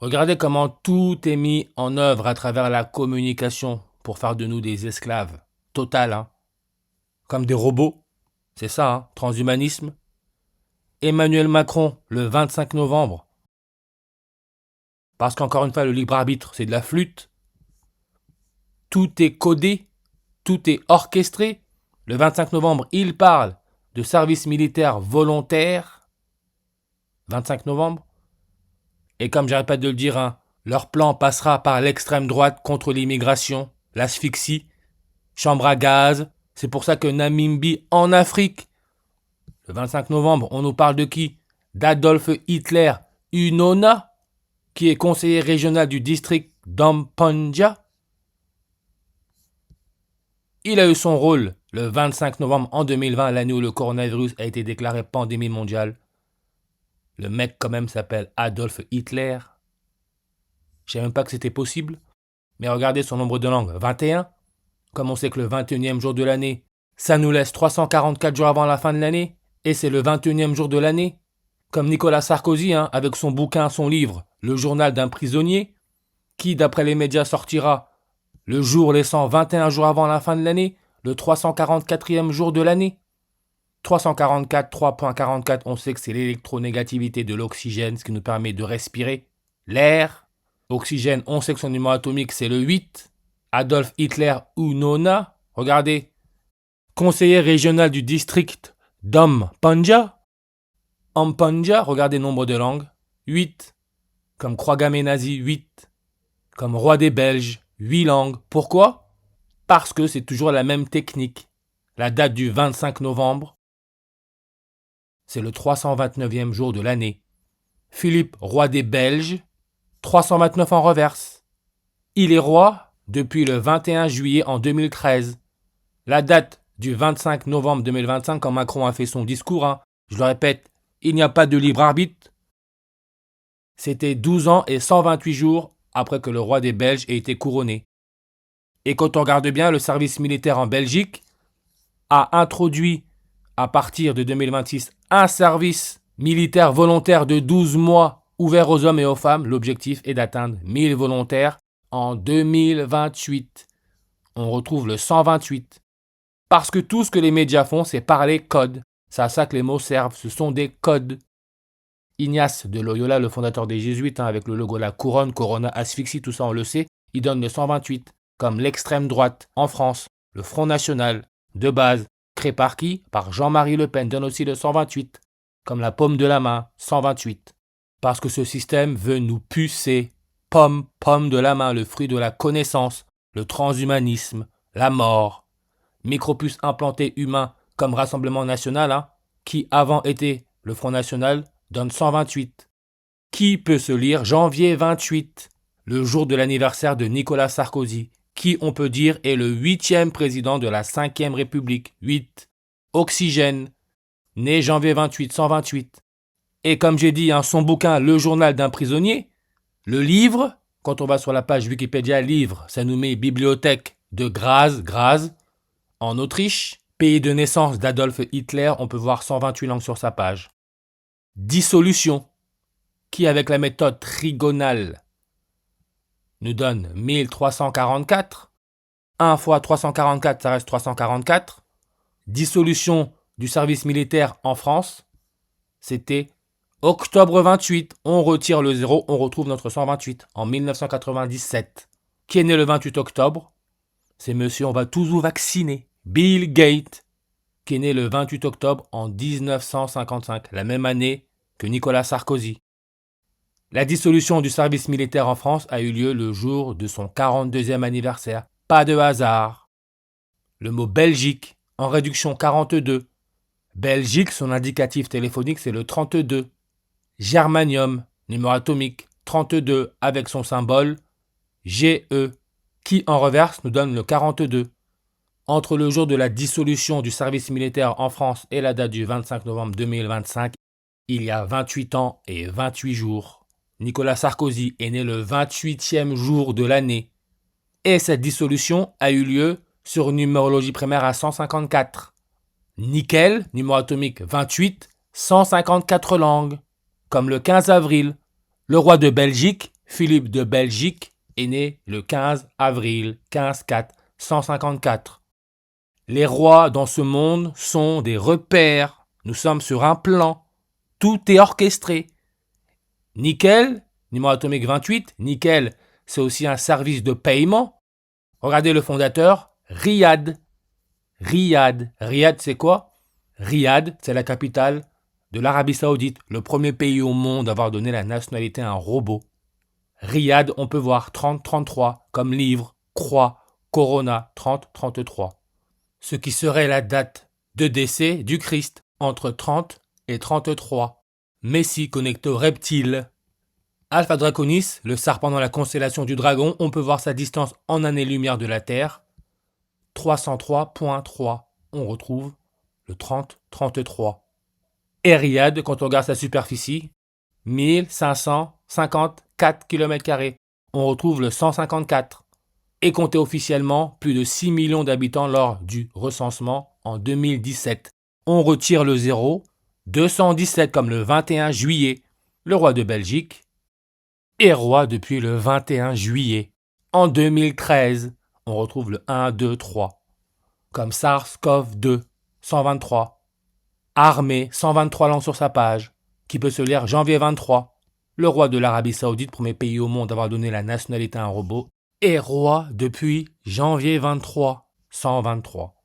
Regardez comment tout est mis en œuvre à travers la communication pour faire de nous des esclaves. Total, hein. Comme des robots. C'est ça, hein. Transhumanisme. Emmanuel Macron, le 25 novembre. Parce qu'encore une fois, le libre arbitre, c'est de la flûte. Tout est codé. Tout est orchestré. Le 25 novembre, il parle de service militaire volontaire. 25 novembre. Et comme j'arrête pas de le dire, hein, leur plan passera par l'extrême droite contre l'immigration, l'asphyxie, chambre à gaz. C'est pour ça que Namibie, en Afrique, le 25 novembre, on nous parle de qui? D'Adolf Hitler Unona, qui est conseiller régional du district d'Ampanja. Il a eu son rôle le 25 novembre en 2020, l'année où le coronavirus a été déclaré pandémie mondiale. Le mec quand même s'appelle Adolf Hitler. Je savais même pas que c'était possible. Mais regardez son nombre de langues, 21. Comme on sait que le 21e jour de l'année, ça nous laisse 344 jours avant la fin de l'année. Et c'est le 21e jour de l'année. Comme Nicolas Sarkozy, hein, avec son bouquin, son livre, Le journal d'un prisonnier, qui, d'après les médias, sortira le jour laissant 21 jours avant la fin de l'année, le 344e jour de l'année. 344, 3.44, on sait que c'est l'électronégativité de l'oxygène, ce qui nous permet de respirer l'air. Oxygène, on sait que son numéro atomique, c'est le 8. Adolf Hitler Unona, regardez, conseiller régional du district d'Ampanja. Ampanja, regardez nombre de langues, 8. Comme croix gammée nazi, 8. Comme roi des Belges, 8 langues. Pourquoi? Parce que c'est toujours la même technique. La date du 25 novembre, c'est le 329e jour de l'année. Philippe, roi des Belges, 329 en reverse. Il est roi depuis le 21 juillet en 2013. La date du 25 novembre 2025, quand Macron a fait son discours, hein, je le répète, il n'y a pas de libre arbitre. C'était 12 ans et 128 jours après que le roi des Belges ait été couronné. Et quand on regarde bien, le service militaire en Belgique a introduit à partir de 2026 un service militaire volontaire de 12 mois ouvert aux hommes et aux femmes. L'objectif est d'atteindre 1000 volontaires en 2028. On retrouve le 128. Parce que tout ce que les médias font, c'est parler code. C'est à ça que les mots servent, ce sont des codes. Ignace de Loyola, le fondateur des Jésuites, hein, avec le logo la couronne, Corona, asphyxie, tout ça on le sait, il donne le 128, comme l'extrême droite en France, le Front National, de base, créé par qui? Par Jean-Marie Le Pen, donne aussi le 128, comme la paume de la main, 128. Parce que ce système veut nous pucer, pomme de la main, le fruit de la connaissance, le transhumanisme, la mort, micropuce implanté humain comme Rassemblement National, hein, qui avant était le Front National, donne 128. Qui peut se lire janvier 28, le jour de l'anniversaire de Nicolas Sarkozy, qui on peut dire est le 8e président de la 5e République, 8. Oxygène, né janvier 28, 128. Et comme j'ai dit, hein, son bouquin Le journal d'un prisonnier, le livre, quand on va sur la page Wikipédia livre, ça nous met bibliothèque de Graz, en Autriche, pays de naissance d'Adolf Hitler, on peut voir 128 langues sur sa page. Dissolution, qui avec la méthode trigonale nous donne 1344. 1 fois 344, ça reste 344. Dissolution du service militaire en France, c'était octobre 28. On retire le 0, on retrouve notre 128 en 1997. Qui est né le 28 octobre? C'est monsieur, on va tous vous vacciner. Bill Gates, qui est né le 28 octobre en 1955, la même année que Nicolas Sarkozy. La dissolution du service militaire en France a eu lieu le jour de son 42e anniversaire. Pas de hasard. Le mot Belgique, en réduction 42. Belgique, son indicatif téléphonique, c'est le 32. Germanium, numéro atomique, 32, avec son symbole GE, qui en reverse nous donne le 42. Entre le jour de la dissolution du service militaire en France et la date du 25 novembre 2025, il y a 28 ans et 28 jours. Nicolas Sarkozy est né le 28e jour de l'année. Et cette dissolution a eu lieu sur une numérologie primaire à 154. Nickel, numéro atomique 28, 154 langues. Comme le 15 avril, le roi de Belgique, Philippe de Belgique est né le 15 avril 1554. Les rois dans ce monde sont des repères. Nous sommes sur un plan. Tout est orchestré. Nickel, numéro atomique 28. Nickel, c'est aussi un service de paiement. Regardez le fondateur, Riyad. Riyad, c'est quoi? Riyad, c'est la capitale de l'Arabie Saoudite, le premier pays au monde à avoir donné la nationalité à un robot. Riyad, on peut voir 3033 comme livre, croix, Corona 3033. Ce qui serait la date de décès du Christ, entre 30 et 33. Messie connecté aux reptiles. Alpha Draconis, le serpent dans la constellation du dragon, on peut voir sa distance en années-lumière de la Terre. 303.3. On retrouve le 3033. Et Riyad, quand on regarde sa superficie, 1554 km². On retrouve le 154. Et compté officiellement plus de 6 millions d'habitants lors du recensement en 2017. On retire le 0, 217 comme le 21 juillet. Le roi de Belgique est roi depuis le 21 juillet. En 2013, on retrouve le 1, 2, 3. Comme SARS-CoV-2, 123. Armée, 123 langues sur sa page, qui peut se lire janvier 23. Le roi de l'Arabie Saoudite, premier pays au monde à avoir donné la nationalité à un robot, est roi depuis janvier 23, 123.